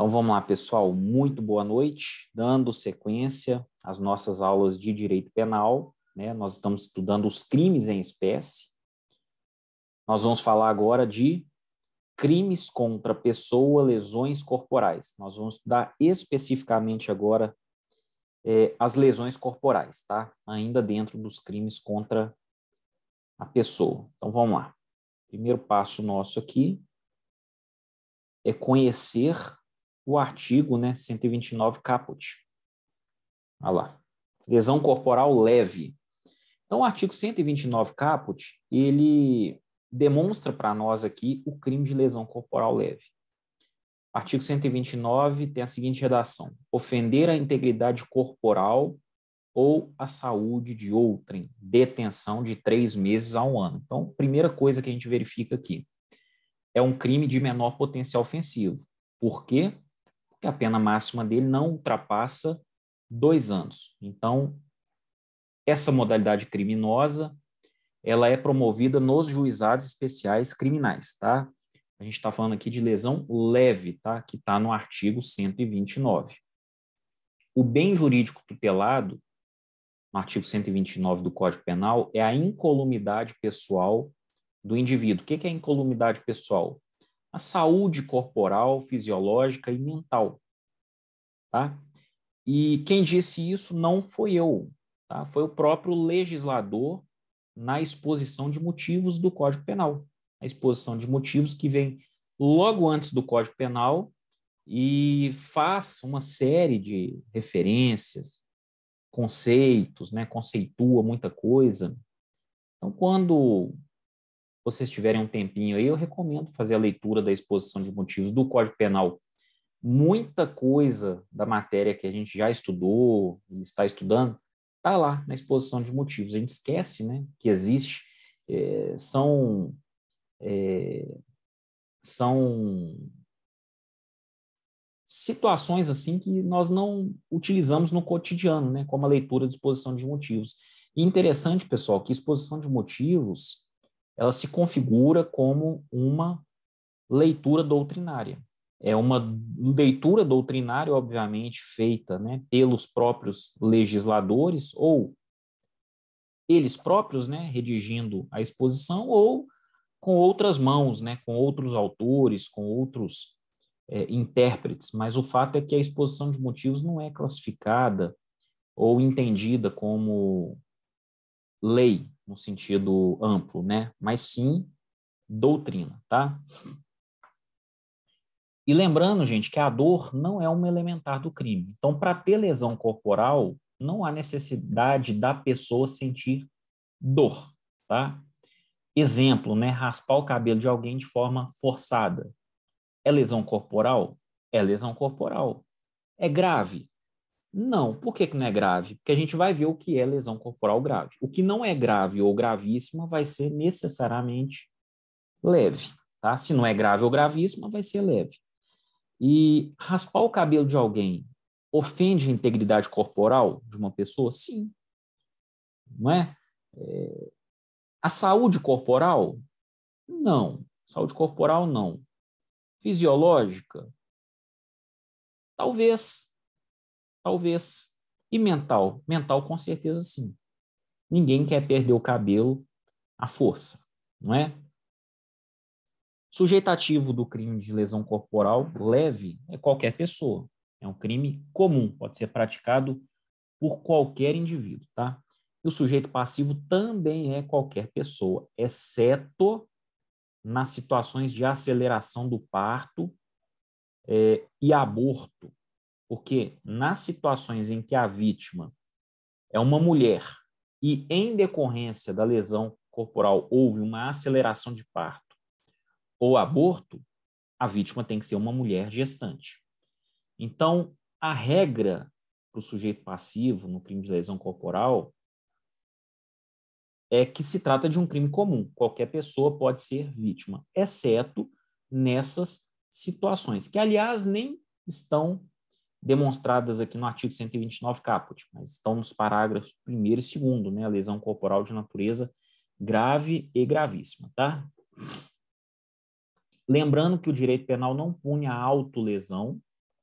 Então vamos lá, pessoal. Muito boa noite. Dando sequência às nossas aulas de direito penal, né? Nós estamos estudando os crimes em espécie. Nós vamos falar agora de crimes contra pessoa, lesões corporais. Nós vamos estudar especificamente agora as lesões corporais, tá? Ainda dentro dos crimes contra a pessoa. Então vamos lá. Primeiro passo nosso aqui é conhecer o artigo, né, 129 caput. Olha lá. Lesão corporal leve. Então, o artigo 129 caput, ele demonstra para nós aqui o crime de lesão corporal leve. Artigo 129 tem a seguinte redação: ofender a integridade corporal ou a saúde de outrem, detenção de 3 meses a 1 ano. Então, primeira coisa que a gente verifica aqui, é um crime de menor potencial ofensivo. Por quê? Porque a pena máxima dele não ultrapassa 2 anos. Então, essa modalidade criminosa, ela é promovida nos juizados especiais criminais, tá? A gente está falando aqui de lesão leve, tá? Que está no artigo 129. O bem jurídico tutelado, no artigo 129 do Código Penal, é a incolumidade pessoal do indivíduo. O que é incolumidade pessoal? A saúde corporal, fisiológica e mental, tá? E quem disse isso não foi eu, tá? Foi o próprio legislador na exposição de motivos do Código Penal. A exposição de motivos que vem logo antes do Código Penal e faz uma série de referências, conceitos, né? Conceitua muita coisa. Então, quando vocês tiverem um tempinho aí, eu recomendo fazer a leitura da exposição de motivos do Código Penal. Muita coisa da matéria que a gente já estudou e está estudando está lá na exposição de motivos. A gente esquece, né, que existe. São situações assim que nós não utilizamos no cotidiano, né, como a leitura de exposição de motivos. E interessante, pessoal, que exposição de motivos ela se configura como uma leitura doutrinária. É uma leitura doutrinária, obviamente, feita, né, pelos próprios legisladores, ou eles próprios, né, redigindo a exposição, ou com outras mãos, né, com outros autores, com outros intérpretes. Mas o fato é que a exposição de motivos não é classificada ou entendida como lei, no sentido amplo, né, mas sim doutrina, tá? E lembrando, gente, que a dor não é uma elementar do crime. Então, para ter lesão corporal, não há necessidade da pessoa sentir dor, tá? Exemplo, né? Raspar o cabelo de alguém de forma forçada. É lesão corporal? É lesão corporal. É grave? Não. Por que não é grave? Porque a gente vai ver o que é lesão corporal grave. O que não é grave ou gravíssima vai ser necessariamente leve, tá? Se não é grave ou gravíssima, vai ser leve. E raspar o cabelo de alguém ofende a integridade corporal de uma pessoa? Sim. Não é? A saúde corporal? Não. Saúde corporal, não. Fisiológica? Talvez. Talvez. E mental? Mental, com certeza, sim. Ninguém quer perder o cabelo à força, não é? Sujeitativo do crime de lesão corporal leve é qualquer pessoa. É um crime comum, pode ser praticado por qualquer indivíduo, tá? E o sujeito passivo também é qualquer pessoa, exceto nas situações de aceleração do parto e aborto, porque nas situações em que a vítima é uma mulher e em decorrência da lesão corporal houve uma aceleração de parto ou aborto, a vítima tem que ser uma mulher gestante. Então, a regra para o sujeito passivo no crime de lesão corporal é que se trata de um crime comum. Qualquer pessoa pode ser vítima, exceto nessas situações, que, aliás, nem estão demonstradas aqui no artigo 129 caput, mas estão nos parágrafos 1º e 2º, né? A lesão corporal de natureza grave e gravíssima, tá? Lembrando que o direito penal não pune a autolesão,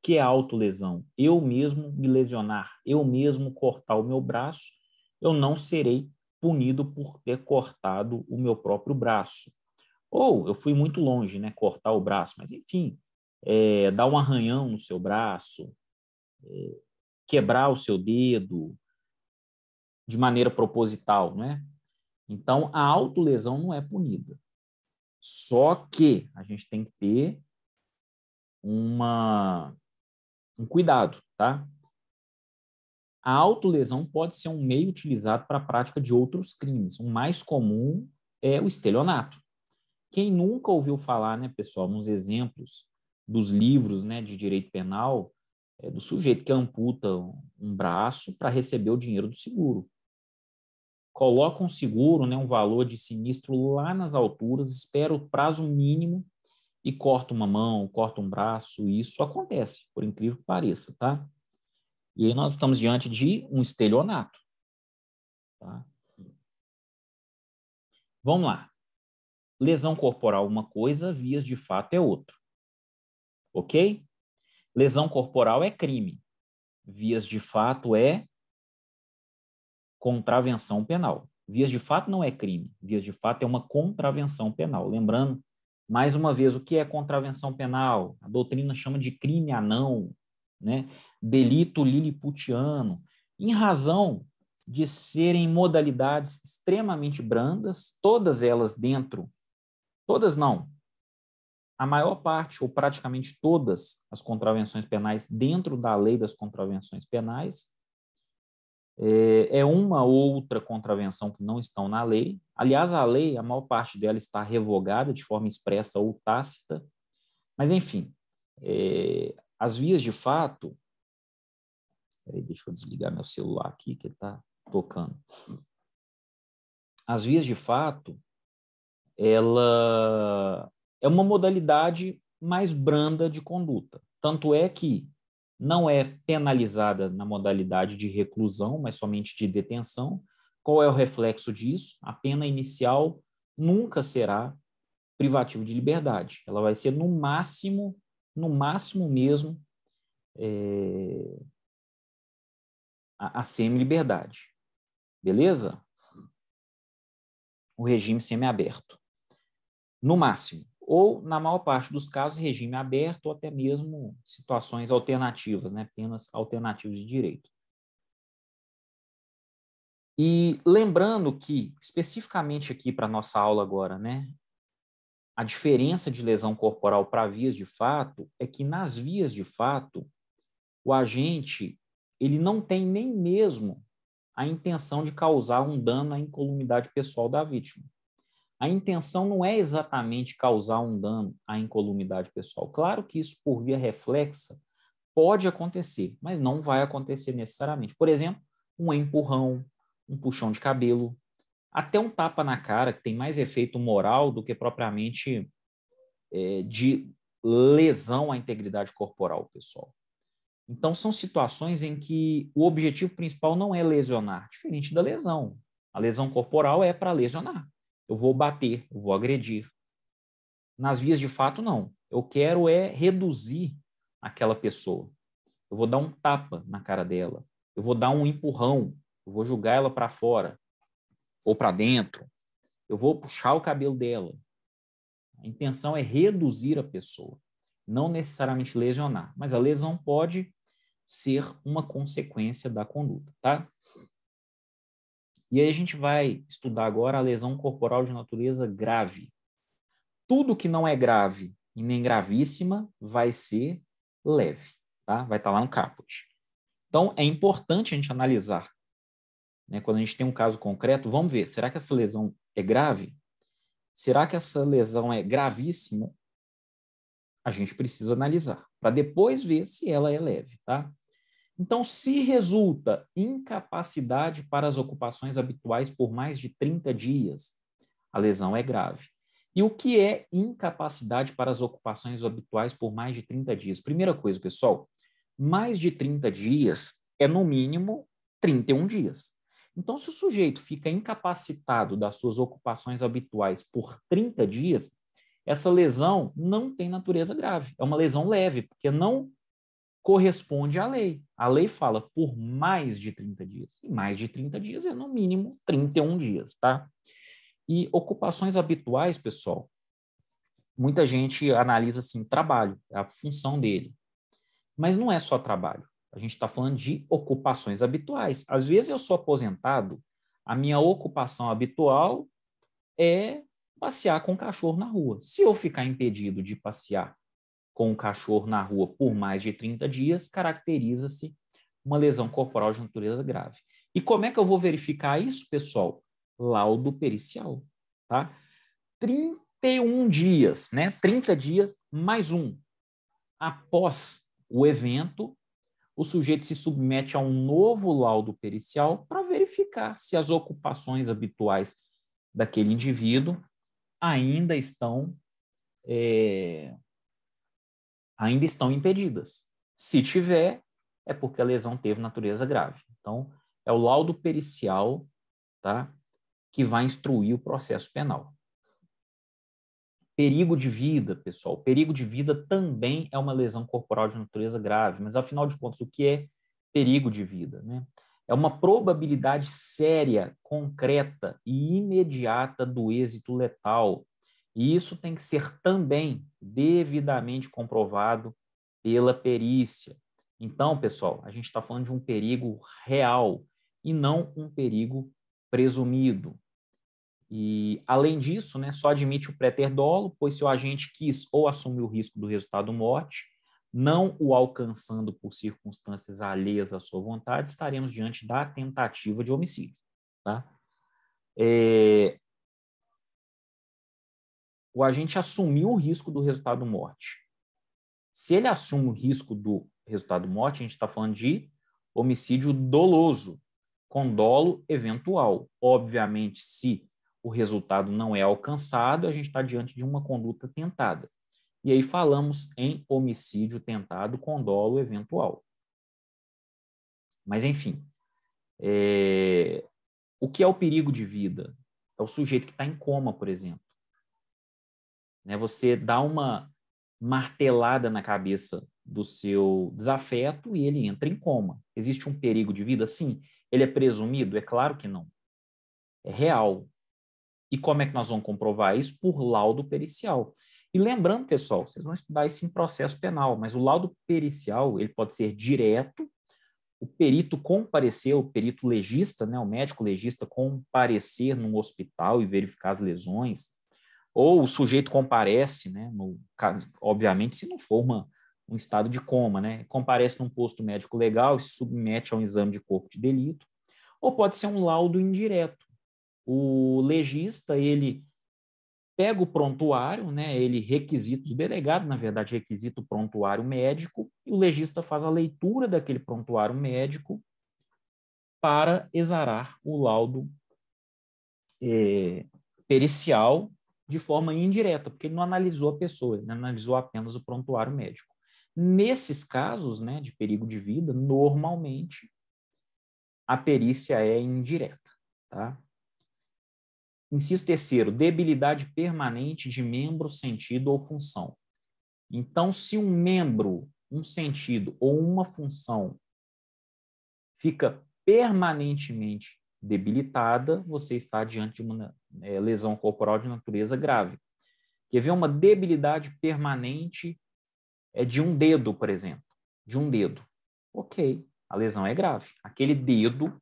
que é autolesão? Eu mesmo me lesionar, eu mesmo cortar o meu braço, eu não serei punido por ter cortado o meu próprio braço. Ou eu fui muito longe, né, cortar o braço, mas enfim, dar um arranhão no seu braço, quebrar o seu dedo de maneira proposital, né? Então, a autolesão não é punida. Só que a gente tem que ter um cuidado, tá? A autolesão pode ser um meio utilizado para a prática de outros crimes. O mais comum é o estelionato. Quem nunca ouviu falar, né, pessoal, nos exemplos dos livros, né, de direito penal, do sujeito que amputa um braço para receber o dinheiro do seguro. Coloca um seguro, né, um valor de sinistro lá nas alturas, espera o prazo mínimo e corta uma mão, corta um braço. Isso acontece, por incrível que pareça, tá? E aí nós estamos diante de um estelionato. Tá? Vamos lá. Lesão corporal uma coisa, vias de fato é outra. Ok? Lesão corporal é crime. Vias de fato é contravenção penal. Vias de fato não é crime. Vias de fato é uma contravenção penal. Lembrando, mais uma vez, o que é contravenção penal? A doutrina chama de crime anão, né? Delito liliputiano, em razão de serem modalidades extremamente brandas, todas elas dentro, todas não, a maior parte ou praticamente todas as contravenções penais dentro da lei das contravenções penais, uma outra contravenção que não estão na lei. Aliás, a lei, a maior parte dela está revogada de forma expressa ou tácita, mas enfim, as vias de fato. Peraí, deixa eu desligar meu celular aqui que ele está tocando. As vias de fato, ela é uma modalidade mais branda de conduta. Tanto é que não é penalizada na modalidade de reclusão, mas somente de detenção. Qual é o reflexo disso? A pena inicial nunca será privativo de liberdade. Ela vai ser no máximo mesmo, a semi-liberdade. Beleza? O regime semiaberto. No máximo. Ou, na maior parte dos casos, regime aberto ou até mesmo situações alternativas, né? Penas alternativas de direito. E lembrando que, especificamente aqui para a nossa aula agora, né? A diferença de lesão corporal para vias de fato é que nas vias de fato, o agente ele não tem nem mesmo a intenção de causar um dano à incolumidade pessoal da vítima. A intenção não é exatamente causar um dano à incolumidade pessoal. Claro que isso, por via reflexa, pode acontecer, mas não vai acontecer necessariamente. Por exemplo, um empurrão, um puxão de cabelo, até um tapa na cara, que tem mais efeito moral do que propriamente de lesão à integridade corporal, pessoal. Então, são situações em que o objetivo principal não é lesionar, diferente da lesão. A lesão corporal é para lesionar. Eu vou bater, eu vou agredir. Nas vias de fato, não. Eu quero reduzir aquela pessoa. Eu vou dar um tapa na cara dela. Eu vou dar um empurrão. Eu vou jogar ela para fora ou para dentro. Eu vou puxar o cabelo dela. A intenção é reduzir a pessoa, não necessariamente lesionar. Mas a lesão pode ser uma consequência da conduta, tá? E aí a gente vai estudar agora a lesão corporal de natureza grave. Tudo que não é grave e nem gravíssima vai ser leve, tá? Vai estar lá no caput. Então, é importante a gente analisar, né? Quando a gente tem um caso concreto, vamos ver, será que essa lesão é grave? Será que essa lesão é gravíssima? A gente precisa analisar, para depois ver se ela é leve, tá? Então, se resulta incapacidade para as ocupações habituais por mais de 30 dias, a lesão é grave. E o que é incapacidade para as ocupações habituais por mais de 30 dias? Primeira coisa, pessoal, mais de 30 dias é, no mínimo, 31 dias. Então, se o sujeito fica incapacitado das suas ocupações habituais por 30 dias, essa lesão não tem natureza grave. É uma lesão leve, porque não corresponde à lei. A lei fala por mais de 30 dias. E mais de 30 dias é, no mínimo, 31 dias, tá? E ocupações habituais, pessoal, muita gente analisa assim, trabalho, a função dele. Mas não é só trabalho. A gente está falando de ocupações habituais. Às vezes eu sou aposentado, a minha ocupação habitual é passear com o cachorro na rua. Se eu ficar impedido de passear com o cachorro na rua por mais de 30 dias, caracteriza-se uma lesão corporal de natureza grave. E como é que eu vou verificar isso, pessoal? Laudo pericial, tá? 31 dias, né? 30 dias mais um. Após o evento, o sujeito se submete a um novo laudo pericial para verificar se as ocupações habituais daquele indivíduo ainda estão impedidas. Se tiver, é porque a lesão teve natureza grave. Então, é o laudo pericial, tá, que vai instruir o processo penal. Perigo de vida, pessoal. Perigo de vida também é uma lesão corporal de natureza grave, mas, afinal de contas, o que é perigo de vida, né? É uma probabilidade séria, concreta e imediata do êxito letal. E isso tem que ser também devidamente comprovado pela perícia. Então, pessoal, a gente está falando de um perigo real e não um perigo presumido. E, além disso, né, só admite o préter dolo, pois se o agente quis ou assumiu o risco do resultado morte, não o alcançando por circunstâncias alheias à sua vontade, estaremos diante da tentativa de homicídio. Tá? O agente assumiu o risco do resultado morte. Se ele assume o risco do resultado morte, a gente está falando de homicídio doloso, com dolo eventual. Obviamente, se o resultado não é alcançado, a gente está diante de uma conduta tentada. E aí falamos em homicídio tentado com dolo eventual. Mas, enfim, o que é o perigo de vida? É o sujeito que está em coma, por exemplo. Você dá uma martelada na cabeça do seu desafeto e ele entra em coma. Existe um perigo de vida? Sim. Ele é presumido? É claro que não. É real. E como é que nós vamos comprovar isso? Por laudo pericial. E lembrando, pessoal, vocês vão estudar isso em processo penal, mas o laudo pericial ele pode ser direto, o perito comparecer, o perito legista, né, o médico legista comparecer num hospital e verificar as lesões, ou o sujeito comparece, né, obviamente, se não for um estado de coma, né, comparece num posto médico legal e se submete a um exame de corpo de delito, ou pode ser um laudo indireto. O legista, ele pega o prontuário, né, ele requisita, o delegado, na verdade, requisita o prontuário médico, e o legista faz a leitura daquele prontuário médico para exarar o laudo pericial de forma indireta, porque ele não analisou a pessoa, ele analisou apenas o prontuário médico. Nesses casos, né, de perigo de vida, normalmente a perícia é indireta, tá? Inciso terceiro, debilidade permanente de membro, sentido ou função. Então, se um membro, um sentido ou uma função fica permanentemente debilitada, você está diante de uma lesão corporal de natureza grave. Quer ver uma debilidade permanente de um dedo, por exemplo, de um dedo. Ok, a lesão é grave. Aquele dedo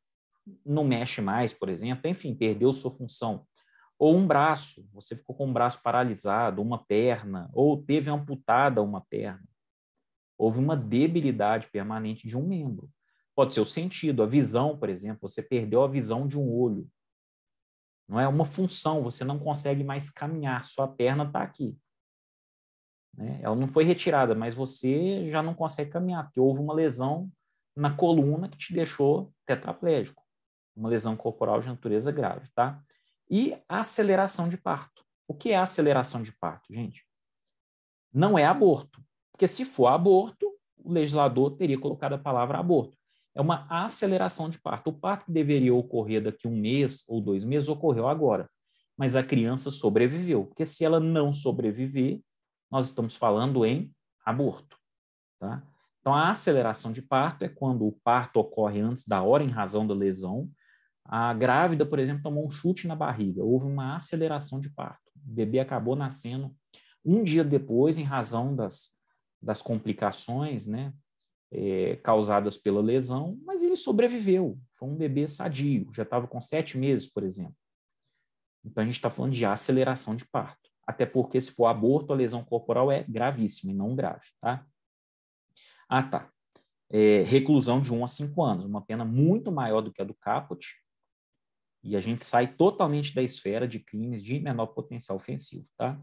não mexe mais, por exemplo, enfim, perdeu sua função. Ou um braço, você ficou com um braço paralisado, uma perna, ou teve amputada uma perna. Houve uma debilidade permanente de um membro. Pode ser o sentido, a visão, por exemplo, você perdeu a visão de um olho. Não é uma função, você não consegue mais caminhar, sua perna está aqui. Ela não foi retirada, mas você já não consegue caminhar, porque houve uma lesão na coluna que te deixou tetraplégico. Uma lesão corporal de natureza grave, tá? E a aceleração de parto. O que é a aceleração de parto, gente? Não é aborto, porque se for aborto, o legislador teria colocado a palavra aborto. É uma aceleração de parto. O parto que deveria ocorrer daqui 1 mês ou 2 meses ocorreu agora, mas a criança sobreviveu, porque se ela não sobreviver, nós estamos falando em aborto, tá? Então, a aceleração de parto é quando o parto ocorre antes da hora em razão da lesão. A grávida, por exemplo, tomou um chute na barriga, houve uma aceleração de parto. O bebê acabou nascendo um dia depois em razão das complicações, né, causadas pela lesão, mas ele sobreviveu. Foi um bebê sadio, já estava com 7 meses, por exemplo. Então, a gente está falando de aceleração de parto. Até porque, se for aborto, a lesão corporal é gravíssima e não grave, tá? Ah, tá. Reclusão de 1 a 5 anos, uma pena muito maior do que a do caput, e a gente sai totalmente da esfera de crimes de menor potencial ofensivo, tá?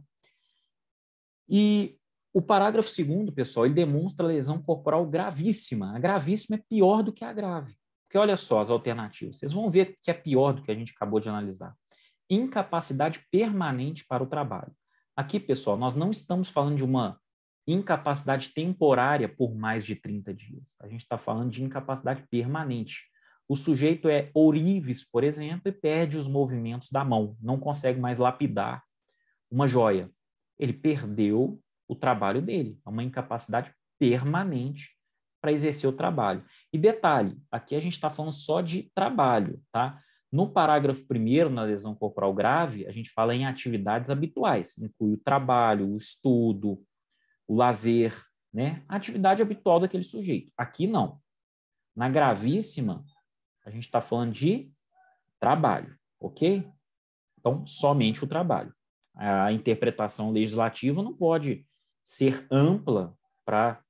E o parágrafo 2º, pessoal, ele demonstra lesão corporal gravíssima. A gravíssima é pior do que a grave. Porque olha só as alternativas. Vocês vão ver que é pior do que a gente acabou de analisar. Incapacidade permanente para o trabalho. Aqui, pessoal, nós não estamos falando de uma incapacidade temporária por mais de 30 dias. A gente está falando de incapacidade permanente. O sujeito é ourives, por exemplo, e perde os movimentos da mão, não consegue mais lapidar uma joia. Ele perdeu o trabalho dele, é uma incapacidade permanente para exercer o trabalho. E detalhe, aqui a gente está falando só de trabalho, tá? No parágrafo 1º, na lesão corporal grave, a gente fala em atividades habituais, inclui o trabalho, o estudo, o lazer, né? A atividade habitual daquele sujeito. Aqui não. Na gravíssima, a gente está falando de trabalho, ok? Então, somente o trabalho. A interpretação legislativa não pode ser ampla para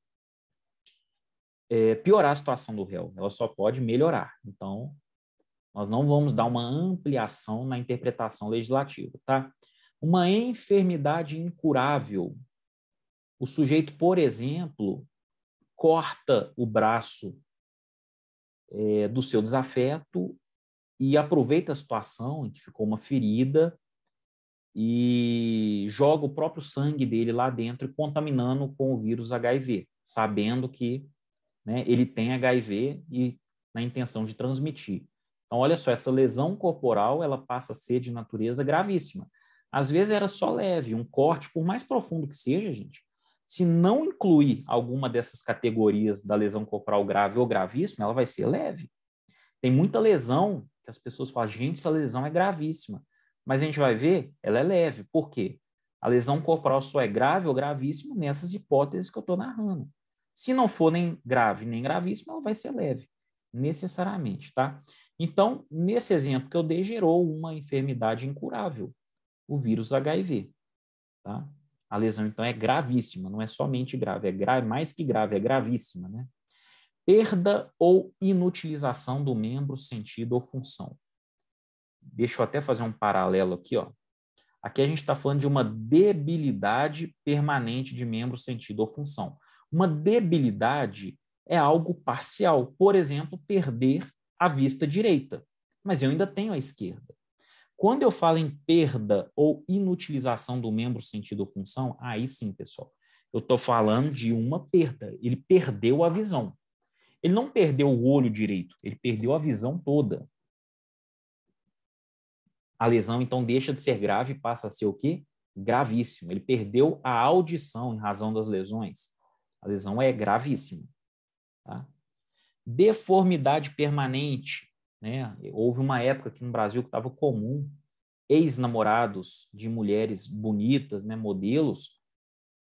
piorar a situação do réu, ela só pode melhorar. Então, nós não vamos dar uma ampliação na interpretação legislativa, tá? Uma enfermidade incurável. O sujeito, por exemplo, corta o braço do seu desafeto e aproveita a situação em que ficou uma ferida e joga o próprio sangue dele lá dentro, contaminando com o vírus HIV, sabendo que, né, ele tem HIV e na intenção de transmitir. Então, olha só, essa lesão corporal ela passa a ser de natureza gravíssima. Às vezes era só leve, um corte, por mais profundo que seja, gente, se não incluir alguma dessas categorias da lesão corporal grave ou gravíssima, ela vai ser leve. Tem muita lesão que as pessoas falam, gente, essa lesão é gravíssima. Mas a gente vai ver, ela é leve. Por quê? A lesão corporal só é grave ou gravíssima nessas hipóteses que eu estou narrando. Se não for nem grave nem gravíssima, ela vai ser leve, necessariamente, tá? Então, nesse exemplo que eu dei, gerou uma enfermidade incurável, o vírus HIV, tá? A lesão, então, é gravíssima, não é somente grave, mais que grave, é gravíssima, né? Perda ou inutilização do membro, sentido ou função. Deixa eu até fazer um paralelo aqui, ó. Aqui a gente está falando de uma debilidade permanente de membro, sentido ou função. Uma debilidade é algo parcial. Por exemplo, perder a vista direita. Mas eu ainda tenho a esquerda. Quando eu falo em perda ou inutilização do membro, sentido ou função, aí sim, pessoal, eu estou falando de uma perda. Ele perdeu a visão. Ele não perdeu o olho direito, ele perdeu a visão toda. A lesão, então, deixa de ser grave e passa a ser o quê? Gravíssimo. Ele perdeu a audição em razão das lesões. A lesão é gravíssima. Tá? Deformidade permanente. Né? Houve uma época aqui no Brasil que estava comum ex-namorados de mulheres bonitas, né, modelos,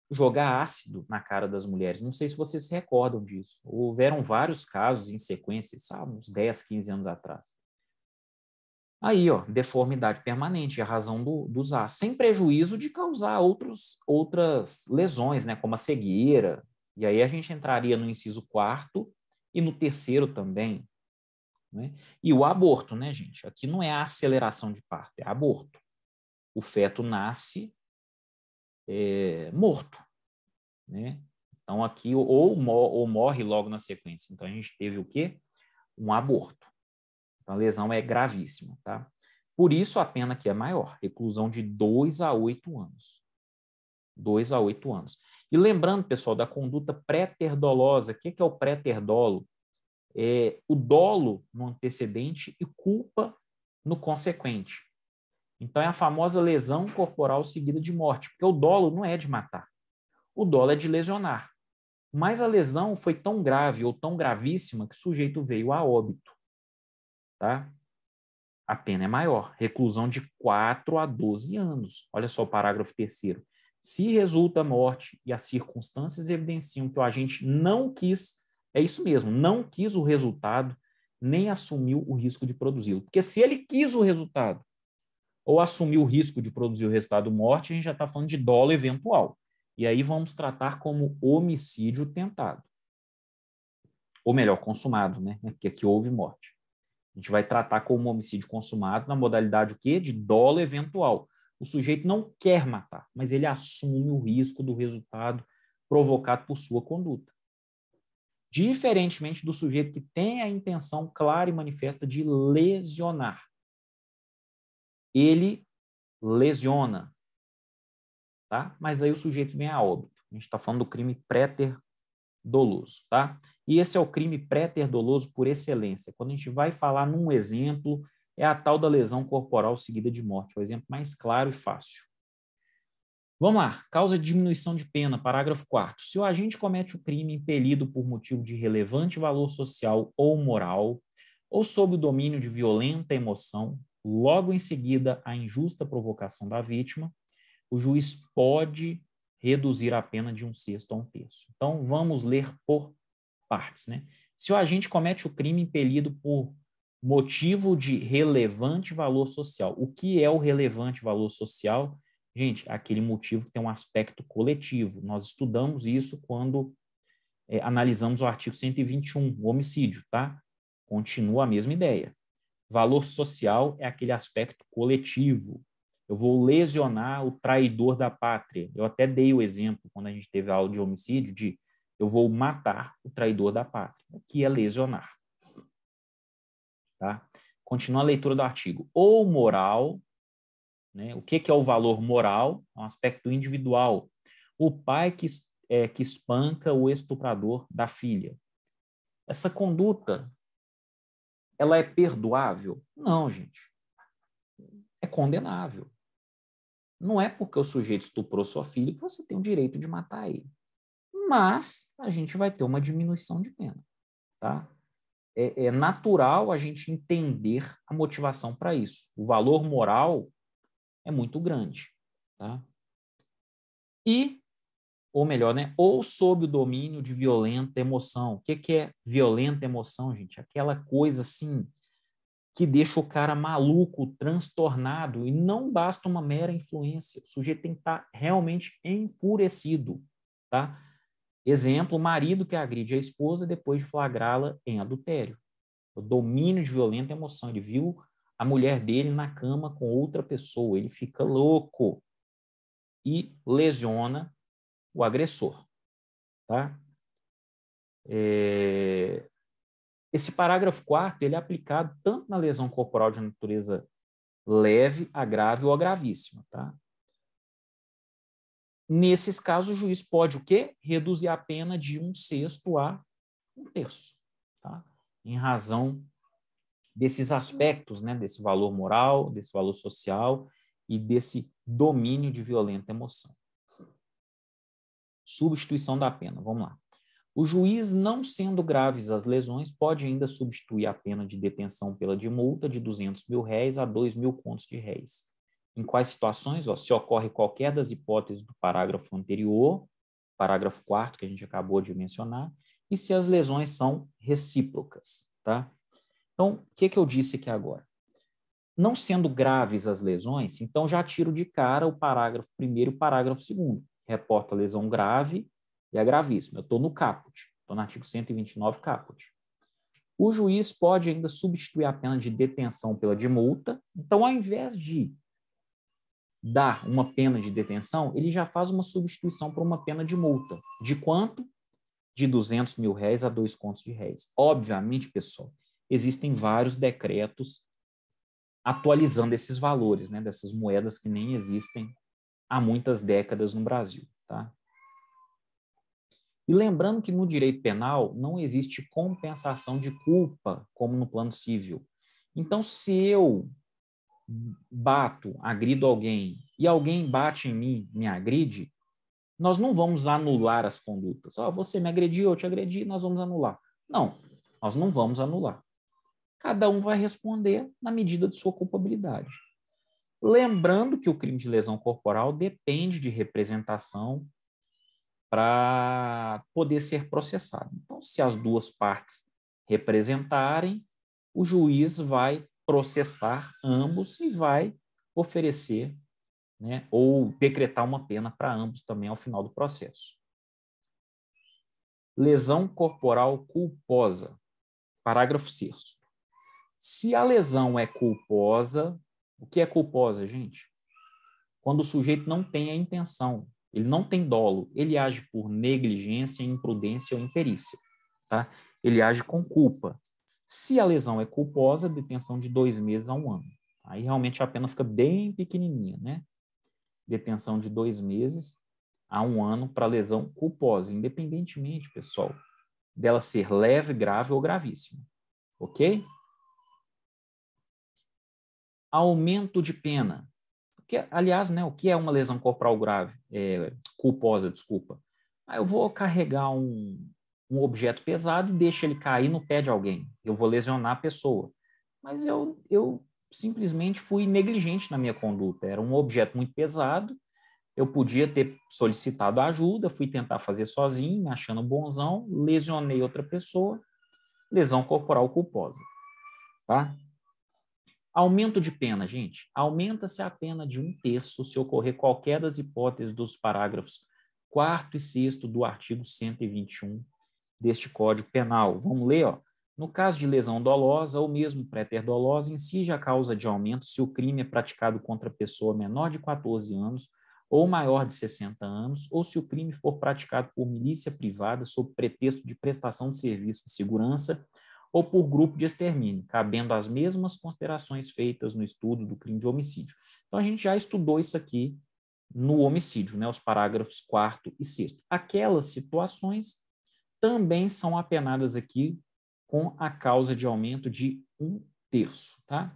jogar ácido na cara das mulheres. Não sei se vocês se recordam disso. Houveram vários casos em sequência, sabe, uns 10, 15 anos atrás. Aí, ó, deformidade permanente, a razão dos ácidos, sem prejuízo de causar outras lesões, né, como a cegueira. E aí a gente entraria no inciso 4º e no 3º também. Né? E o aborto, né, gente? Aqui não é a aceleração de parto, é aborto. O feto nasce morto. Né? Então, aqui, ou morre logo na sequência. Então, a gente teve o quê? Um aborto. Então, a lesão é gravíssima. Tá? Por isso, a pena aqui é maior. Reclusão de 2 a 8 anos. 2 a 8 anos. E lembrando, pessoal, da conduta pré-ter-dolosa. O que é o pré-ter-dolo? É o dolo no antecedente e culpa no consequente. Então, é a famosa lesão corporal seguida de morte, porque o dolo não é de matar. O dolo é de lesionar. mas a lesão foi tão grave ou tão gravíssima que o sujeito veio a óbito. Tá? A pena é maior, reclusão de 4 a 12 anos. Olha só o parágrafo 3º. Se resulta morte e as circunstâncias evidenciam que o agente não quis, é isso mesmo, não quis o resultado, nem assumiu o risco de produzi-lo. Porque se ele quis o resultado ou assumiu o risco de produzir o resultado morte, a gente já está falando de dolo eventual. E aí vamos tratar como homicídio tentado. Ou melhor, consumado, né? Porque aqui houve morte. A gente vai tratar como homicídio consumado na modalidade o quê? De dolo eventual. O sujeito não quer matar, mas ele assume o risco do resultado provocado por sua conduta. Diferentemente do sujeito que tem a intenção clara e manifesta de lesionar. Ele lesiona, tá? Mas aí o sujeito vem a óbito. A gente está falando do crime préter-doloso, tá? E esse é o crime préter-doloso por excelência. Quando a gente vai falar num exemplo, é a tal da lesão corporal seguida de morte. É o exemplo mais claro e fácil. Vamos lá. Causa de diminuição de pena, parágrafo 4º. Se o agente comete o crime impelido por motivo de relevante valor social ou moral, ou sob o domínio de violenta emoção, logo em seguida a injusta provocação da vítima, o juiz pode reduzir a pena de 1/6 a 1/3. Então, vamos ler por partes, né? Se o agente comete o crime impelido por motivo de relevante valor social. O que é o relevante valor social? Gente, aquele motivo que tem um aspecto coletivo. Nós estudamos isso quando analisamos o artigo 121, o homicídio, tá? Continua a mesma ideia. Valor social é aquele aspecto coletivo. Eu vou lesionar o traidor da pátria. Eu até dei o exemplo, quando a gente teve a aula de homicídio, de eu vou matar o traidor da pátria, o que é lesionar. Tá? Continua a leitura do artigo. Ou moral, né? O que é o valor moral? É um aspecto individual. O pai que espanca o estuprador da filha. Essa conduta, ela é perdoável? Não, gente. É condenável. Não é porque o sujeito estuprou sua filha que você tem o direito de matar ele. Mas a gente vai ter uma diminuição de pena. Tá? É natural a gente entender a motivação para isso. O valor moral é muito grande. Tá? E, ou melhor, né? Ou sob o domínio de violenta emoção. O que é violenta emoção, gente? Aquela coisa assim que deixa o cara maluco, transtornado, e não basta uma mera influência. O sujeito tem que estar realmente enfurecido. Tá? Exemplo, o marido que agride a esposa depois de flagrá-la em adultério. O domínio de violenta emoção. Ele viu a mulher dele na cama com outra pessoa. Ele fica louco e lesiona o agressor. Tá? Esse parágrafo 4º ele é aplicado tanto na lesão corporal de natureza leve, a grave ou a gravíssima. Tá? Nesses casos, o juiz pode o quê? Reduzir a pena de 1/6 a 1/3. Tá? Em razão desses aspectos, né, desse valor moral, desse valor social e desse domínio de violenta emoção. Substituição da pena, vamos lá. O juiz, não sendo graves as lesões, pode ainda substituir a pena de detenção pela de multa de R$200.000 a R$2.000. Em quais situações? Ó, se ocorre qualquer das hipóteses do parágrafo anterior, parágrafo 4º que a gente acabou de mencionar, e se as lesões são recíprocas. Tá? Então, o que eu disse aqui agora? Não sendo graves as lesões, então já tiro de cara o parágrafo 1º e o parágrafo 2º. Reporta a lesão grave e a gravíssima. Eu estou no caput, estou no artigo 129 caput. O juiz pode ainda substituir a pena de detenção pela de multa. Então, ao invés de dar uma pena de detenção, ele já faz uma substituição para uma pena de multa. De quanto? De R$200.000 a R$2.000. Obviamente, pessoal, existem vários decretos atualizando esses valores, né, dessas moedas que nem existem há muitas décadas no Brasil. Tá? E lembrando que no direito penal não existe compensação de culpa, como no plano civil. Então, se eu bato, agrido alguém, e alguém bate em mim, me agride, Nós não vamos anular as condutas. Oh, você me agrediu, eu te agredi, nós vamos anular. Não, nós não vamos anular. Cada um vai responder na medida de sua culpabilidade. Lembrando que o crime de lesão corporal depende de representação para poder ser processado. Então, se as duas partes representarem, o juiz vai processar ambos e vai oferecer, né, ou decretar uma pena para ambos também ao final do processo. Lesão corporal culposa. Parágrafo 6º. Se a lesão é culposa, o que é culposa, gente? Quando o sujeito não tem a intenção, ele não tem dolo, ele age por negligência, imprudência ou imperícia, tá? Ele age com culpa. Se a lesão é culposa, detenção de 2 meses a 1 ano. Aí realmente a pena fica bem pequenininha, né? Detenção de 2 meses a 1 ano para lesão culposa, independentemente, pessoal, dela ser leve, grave ou gravíssima. Ok? Aumento de pena. Aliás, né, o que é uma lesão corporal grave? Culposa, desculpa. Eu vou carregar um objeto pesado e deixo ele cair no pé de alguém. Eu vou lesionar a pessoa. Mas eu simplesmente fui negligente na minha conduta. Era um objeto muito pesado, eu podia ter solicitado ajuda, fui tentar fazer sozinho, me achando bonzão, lesionei outra pessoa, lesão corporal culposa. Tá? Aumento de pena, gente. Aumenta-se a pena de 1/3 se ocorrer qualquer das hipóteses dos parágrafos 4º e 6º do artigo 121 deste Código Penal. Vamos ler, ó. No caso de lesão dolosa ou mesmo préter-dolosa, incide a causa de aumento se o crime é praticado contra pessoa menor de 14 anos ou maior de 60 anos, ou se o crime for praticado por milícia privada sob pretexto de prestação de serviço de segurança ou por grupo de extermínio, cabendo as mesmas considerações feitas no estudo do crime de homicídio. Então, a gente já estudou isso aqui no homicídio, né, os parágrafos 4º e 6º. Aquelas situações também são apenadas aqui com a causa de aumento de 1/3, tá?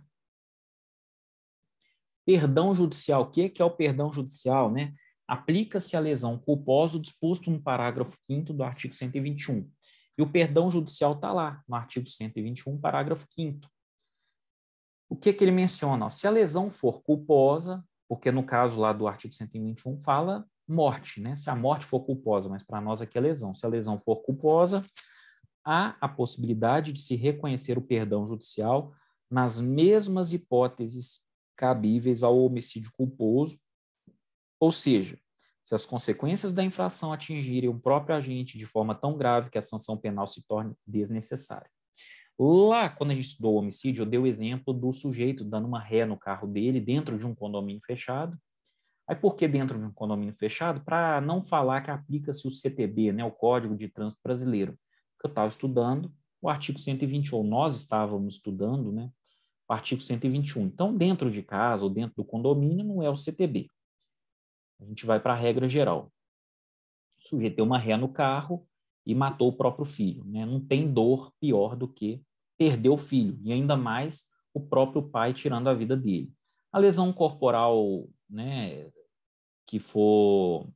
Perdão judicial. O que é o perdão judicial, né? Aplica-se a lesão culposa disposto no parágrafo 5º do artigo 121. E o perdão judicial está lá, no artigo 121, parágrafo 5º. O que ele menciona? Se a lesão for culposa, porque no caso lá do artigo 121 fala morte, né? Se a morte for culposa, mas para nós aqui é lesão. Se a lesão for culposa, há a possibilidade de se reconhecer o perdão judicial nas mesmas hipóteses cabíveis ao homicídio culposo, ou seja, se as consequências da infração atingirem o próprio agente de forma tão grave que a sanção penal se torne desnecessária. Lá, quando a gente estudou o homicídio, eu dei o exemplo do sujeito dando uma ré no carro dele dentro de um condomínio fechado. Aí, por que dentro de um condomínio fechado? Para não falar que aplica-se o CTB, né, o Código de Trânsito Brasileiro, que eu estava estudando o artigo 121, nós estávamos estudando, né, o artigo 121. Então, dentro de casa ou dentro do condomínio, não é o CTB. A gente vai para a regra geral. O sujeito deu uma ré no carro e matou o próprio filho, né? Não tem dor pior do que perder o filho, e ainda mais o próprio pai tirando a vida dele. A lesão corporal, né, que for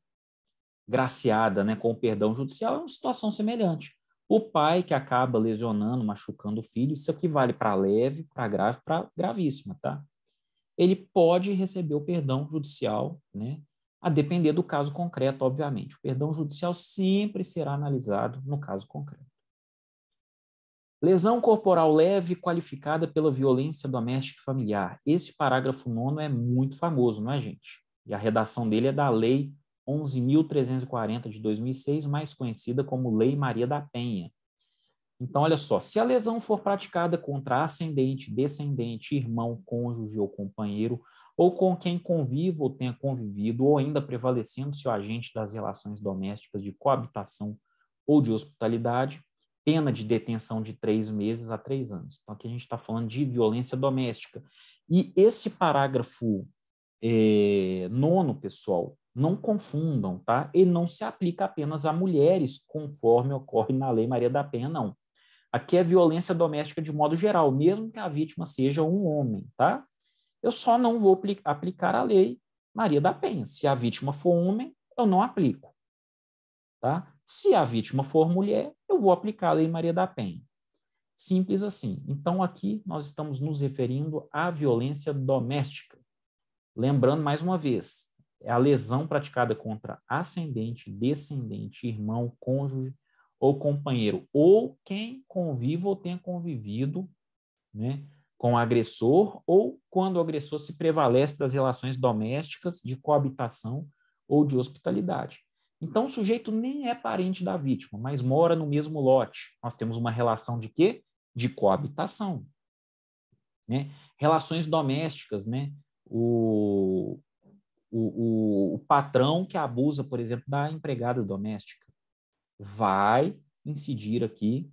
graciada, né, com o perdão judicial é uma situação semelhante. O pai que acaba lesionando, machucando o filho, isso aqui vale para leve, para grave, para gravíssima, tá? Ele pode receber o perdão judicial, né, a depender do caso concreto, obviamente. O perdão judicial sempre será analisado no caso concreto. Lesão corporal leve qualificada pela violência doméstica e familiar. Esse parágrafo 9º é muito famoso, não é, gente? E a redação dele é da Lei 11.340 de 2006, mais conhecida como Lei Maria da Penha. Então, olha só, se a lesão for praticada contra ascendente, descendente, irmão, cônjuge ou companheiro, ou com quem conviva ou tenha convivido, ou ainda prevalecendo-se o agente das relações domésticas de coabitação ou de hospitalidade, pena de detenção de 3 meses a 3 anos. Então, aqui a gente está falando de violência doméstica. E esse parágrafo 9º, pessoal, não confundam, tá? Ele não se aplica apenas a mulheres, conforme ocorre na Lei Maria da Penha, não. Aqui é violência doméstica de modo geral, mesmo que a vítima seja um homem, tá? Eu só não vou aplicar a Lei Maria da Penha. Se a vítima for homem, eu não aplico, tá? Se a vítima for mulher, eu vou aplicar a Lei Maria da Penha. Simples assim. Então, aqui nós estamos nos referindo à violência doméstica. Lembrando, mais uma vez, é a lesão praticada contra ascendente, descendente, irmão, cônjuge ou companheiro, ou quem conviva ou tenha convivido, né, com o agressor, ou quando o agressor se prevalece das relações domésticas, de coabitação ou de hospitalidade. Então, o sujeito nem é parente da vítima, mas mora no mesmo lote. Nós temos uma relação de quê? De coabitação. Né? Relações domésticas, né? O patrão que abusa, por exemplo, da empregada doméstica. Vai incidir aqui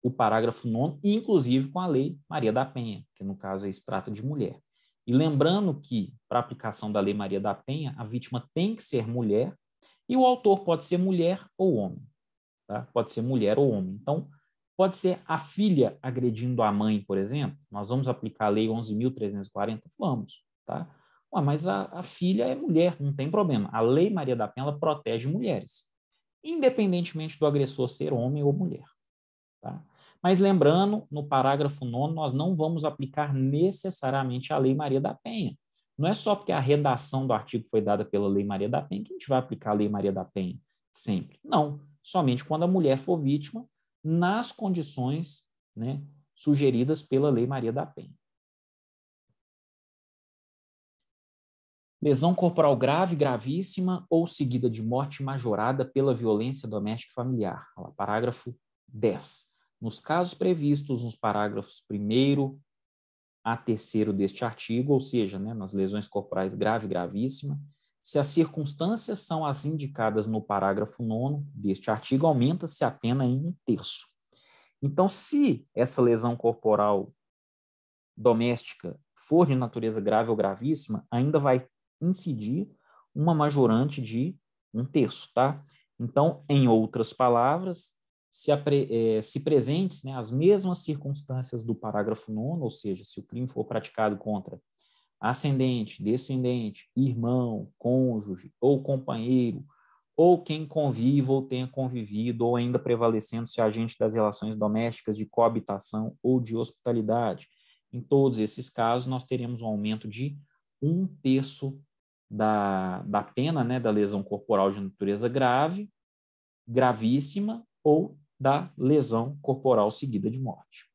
o parágrafo 9º, inclusive com a Lei Maria da Penha, que no caso aí se trata de mulher. E lembrando que, para a aplicação da Lei Maria da Penha, a vítima tem que ser mulher e o autor pode ser mulher ou homem. Tá? Pode ser mulher ou homem. Então, pode ser a filha agredindo a mãe, por exemplo. Nós vamos aplicar a Lei 11.340? Vamos. Tá? Ué, mas a filha é mulher, não tem problema. A Lei Maria da Penha ela protege mulheres, independentemente do agressor ser homem ou mulher. Tá? Mas lembrando, no parágrafo 9º, nós não vamos aplicar necessariamente a Lei Maria da Penha. Não é só porque a redação do artigo foi dada pela Lei Maria da Penha que a gente vai aplicar a Lei Maria da Penha sempre. Não, somente quando a mulher for vítima, nas condições, né, sugeridas pela Lei Maria da Penha. Lesão corporal grave, gravíssima ou seguida de morte majorada pela violência doméstica e familiar. Parágrafo 10. Nos casos previstos nos parágrafos 1º a 3º deste artigo, ou seja, né, nas lesões corporais grave e gravíssima, se as circunstâncias são as indicadas no parágrafo 9º deste artigo, aumenta-se a pena em 1/3. Então, se essa lesão corporal doméstica for de natureza grave ou gravíssima, ainda vai incidir uma majorante de 1/3, tá? Então, em outras palavras, se presentes, né, as mesmas circunstâncias do parágrafo 9º, ou seja, se o crime for praticado contra ascendente, descendente, irmão, cônjuge ou companheiro, ou quem conviva ou tenha convivido, ou ainda prevalecendo-se agente das relações domésticas de coabitação ou de hospitalidade. Em todos esses casos, nós teremos um aumento de 1/3 da pena, né, da lesão corporal de natureza grave, gravíssima ou da lesão corporal seguida de morte.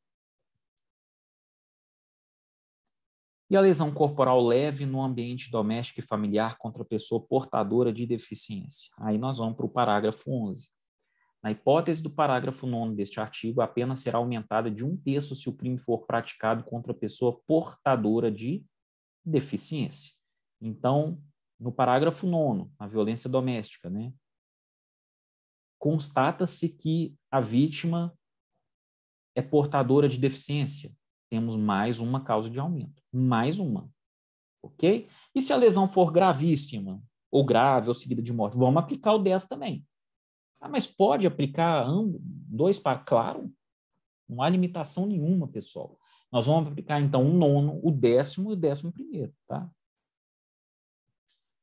E a lesão corporal leve no ambiente doméstico e familiar contra pessoa portadora de deficiência. Aí nós vamos para o parágrafo 11. Na hipótese do parágrafo 9º deste artigo, a pena será aumentada de 1/3 se o crime for praticado contra pessoa portadora de deficiência. Então, no parágrafo 9º, na violência doméstica, né, constata-se que a vítima é portadora de deficiência. Temos mais uma causa de aumento. Mais uma. Ok? E se a lesão for gravíssima, ou grave, ou seguida de morte, vamos aplicar o 10 também. Ah, mas pode aplicar dois para... Claro, não há limitação nenhuma, pessoal. Nós vamos aplicar, então, o 9º, o 10º e o 11º, tá?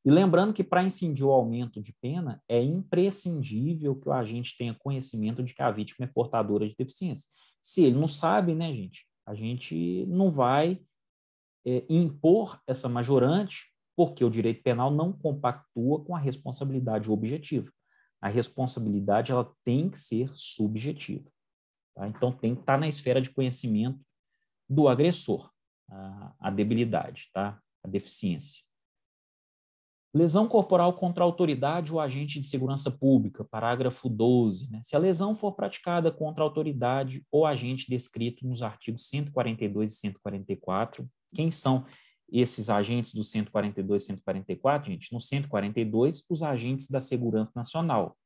E lembrando que para incidir o aumento de pena, é imprescindível que o agente tenha conhecimento de que a vítima é portadora de deficiência. Se ele não sabe, né, gente, a gente não vai impor essa majorante, porque o direito penal não compactua com a responsabilidade objetiva. A responsabilidade ela tem que ser subjetiva. Tá? Então, tem que estar na esfera de conhecimento do agressor, a debilidade, tá? A deficiência. Lesão corporal contra a autoridade ou agente de segurança pública, parágrafo 12. Né? Se a lesão for praticada contra a autoridade ou agente descrito nos artigos 142 e 144, quem são esses agentes do 142 e 144, gente? No 142, os agentes da Segurança Nacional.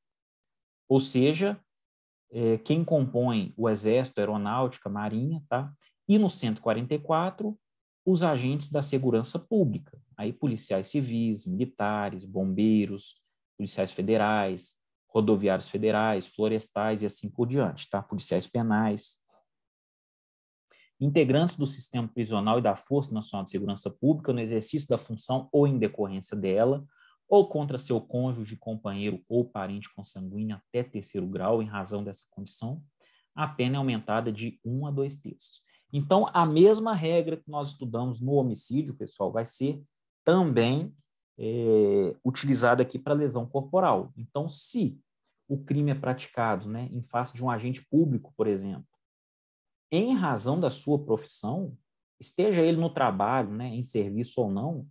Ou seja, quem compõe o Exército, Aeronáutica, Marinha, tá? E no 144, os agentes da segurança pública, aí policiais civis, militares, bombeiros, policiais federais, rodoviários federais, florestais e assim por diante, tá? Policiais penais. Integrantes do sistema prisional e da Força Nacional de Segurança Pública no exercício da função ou em decorrência dela, ou contra seu cônjuge, companheiro ou parente consanguíneo até terceiro grau, em razão dessa condição, a pena é aumentada de 1 a 2/3. Então, a mesma regra que nós estudamos no homicídio, pessoal, vai ser também utilizada aqui para lesão corporal. Então, se o crime é praticado, né, em face de um agente público, por exemplo, em razão da sua profissão, esteja ele no trabalho, né, em serviço ou não,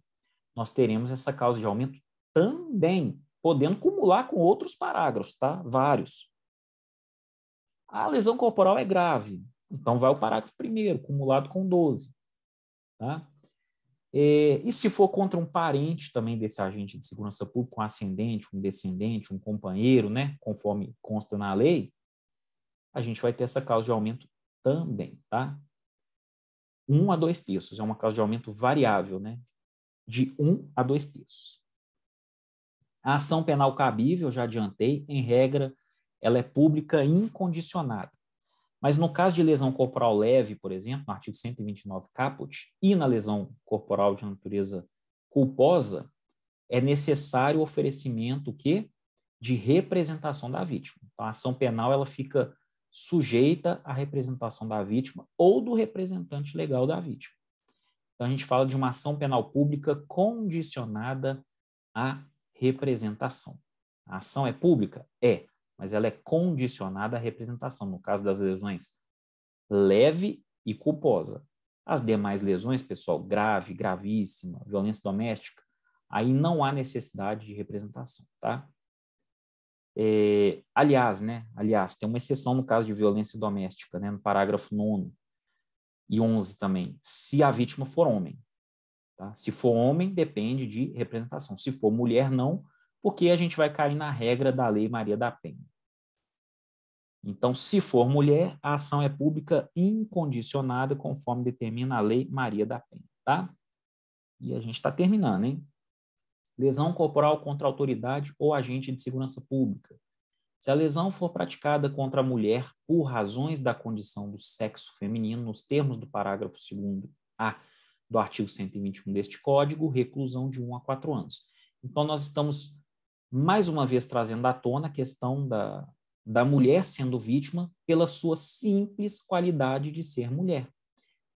nós teremos essa causa de aumento também, podendo acumular com outros parágrafos, tá? Vários. A lesão corporal é grave, então vai o parágrafo 1º, acumulado com 12. Tá? E se for contra um parente também desse agente de segurança pública, um ascendente, um descendente, um companheiro, né, conforme consta na lei, a gente vai ter essa causa de aumento também, tá? 1 a 2/3, é uma causa de aumento variável, né? De 1 a 2/3. A ação penal cabível, já adiantei, em regra, ela é pública incondicionada. Mas no caso de lesão corporal leve, por exemplo, no artigo 129 caput, e na lesão corporal de natureza culposa, é necessário o oferecimento de representação da vítima. Então, a ação penal ela fica sujeita à representação da vítima ou do representante legal da vítima. Então, a gente fala de uma ação penal pública condicionada à representação. A ação é pública? É, mas ela é condicionada à representação, no caso das lesões leve e culposa. As demais lesões, pessoal, grave, gravíssima, violência doméstica, aí não há necessidade de representação, tá? Aliás, tem uma exceção no caso de violência doméstica, né, no parágrafo 9º e 11 também, se a vítima for homem. Tá? Se for homem, depende de representação. Se for mulher, não, porque a gente vai cair na regra da Lei Maria da Penha. Então, se for mulher, a ação é pública incondicionada, conforme determina a Lei Maria da Penha. Tá? E a gente está terminando, hein? Lesão corporal contra a autoridade ou agente de segurança pública. Se a lesão for praticada contra a mulher por razões da condição do sexo feminino, nos termos do parágrafo 2º-A do artigo 121 deste Código, reclusão de 1 a 4 anos. Então, nós estamos, mais uma vez, trazendo à tona a questão da mulher sendo vítima pela sua simples qualidade de ser mulher,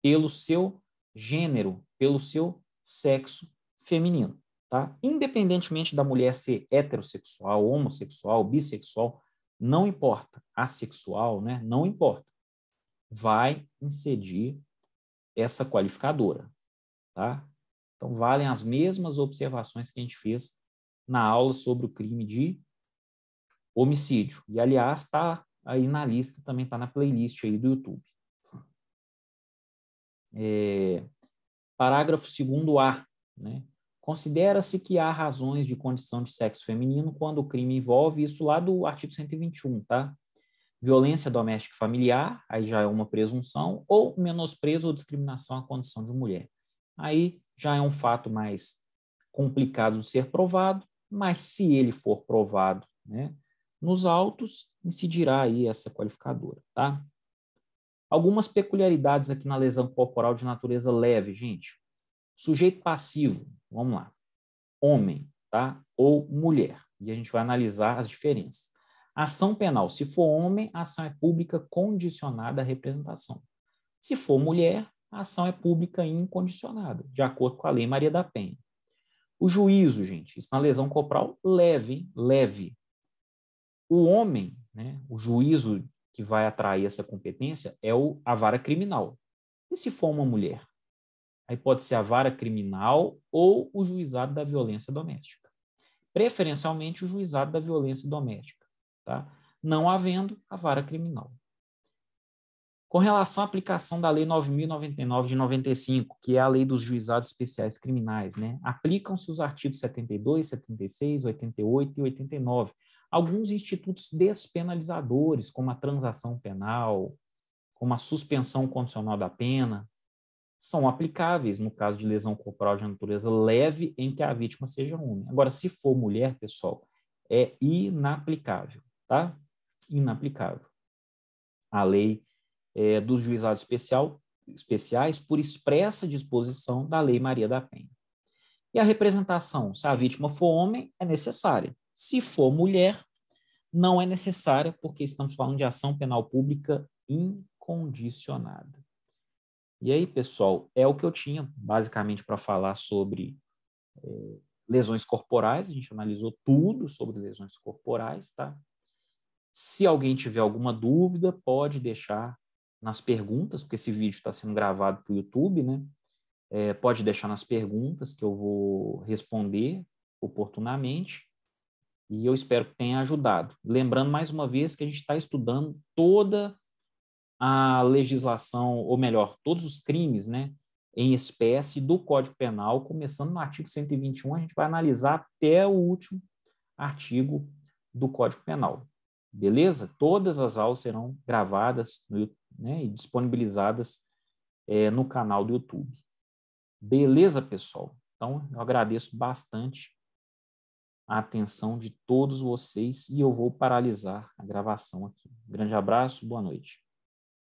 pelo seu gênero, pelo seu sexo feminino. Tá? Independentemente da mulher ser heterossexual, homossexual, bissexual, não importa, assexual, né? Não importa. Vai incidir essa qualificadora. Tá? Então, valem as mesmas observações que a gente fez na aula sobre o crime de homicídio. E, aliás, está aí na lista, também está na playlist aí do YouTube. Parágrafo 2º-A, né? Considera-se que há razões de condição de sexo feminino quando o crime envolve isso lá do artigo 121, tá? Violência doméstica e familiar, aí já é uma presunção, ou menosprezo ou discriminação à condição de mulher. Aí já é um fato mais complicado de ser provado, mas se ele for provado, né, nos autos, incidirá aí essa qualificadora, tá? Algumas peculiaridades aqui na lesão corporal de natureza leve, gente. Sujeito passivo, vamos lá, homem, tá? Ou mulher. E a gente vai analisar as diferenças. Ação penal, se for homem, a ação é pública condicionada à representação. Se for mulher, a ação é pública incondicionada, de acordo com a Lei Maria da Penha. O juízo, gente, isso na lesão corporal leve, hein? Leve. O homem, né, o juízo que vai atrair essa competência é a vara criminal. E se for uma mulher? Aí pode ser a vara criminal ou o juizado da violência doméstica. Preferencialmente o juizado da violência doméstica, tá? Não havendo a vara criminal. Com relação à aplicação da Lei 9.099 de 95, que é a Lei dos Juizados Especiais Criminais, né? Aplicam-se os artigos 72, 76, 88 e 89. Alguns institutos despenalizadores, como a transação penal, como a suspensão condicional da pena, são aplicáveis no caso de lesão corporal de natureza leve em que a vítima seja homem. Agora, se for mulher, pessoal, é inaplicável, tá? Inaplicável. A lei dos juizados especiais por expressa disposição da Lei Maria da Penha. E a representação, se a vítima for homem, é necessária. Se for mulher, não é necessária, porque estamos falando de ação penal pública incondicionada. E aí, pessoal, é o que eu tinha basicamente para falar sobre lesões corporais. A gente analisou tudo sobre lesões corporais, tá? Se alguém tiver alguma dúvida, pode deixar nas perguntas, porque esse vídeo está sendo gravado para o YouTube, né? Pode deixar nas perguntas que eu vou responder oportunamente. E eu espero que tenha ajudado. Lembrando mais uma vez que a gente está estudando toda a legislação, ou melhor, todos os crimes, né, em espécie do Código Penal, começando no artigo 121, a gente vai analisar até o último artigo do Código Penal. Beleza? Todas as aulas serão gravadas né, e disponibilizadas no canal do YouTube. Beleza, pessoal? Então, eu agradeço bastante a atenção de todos vocês e eu vou paralisar a gravação aqui. Um grande abraço, boa noite.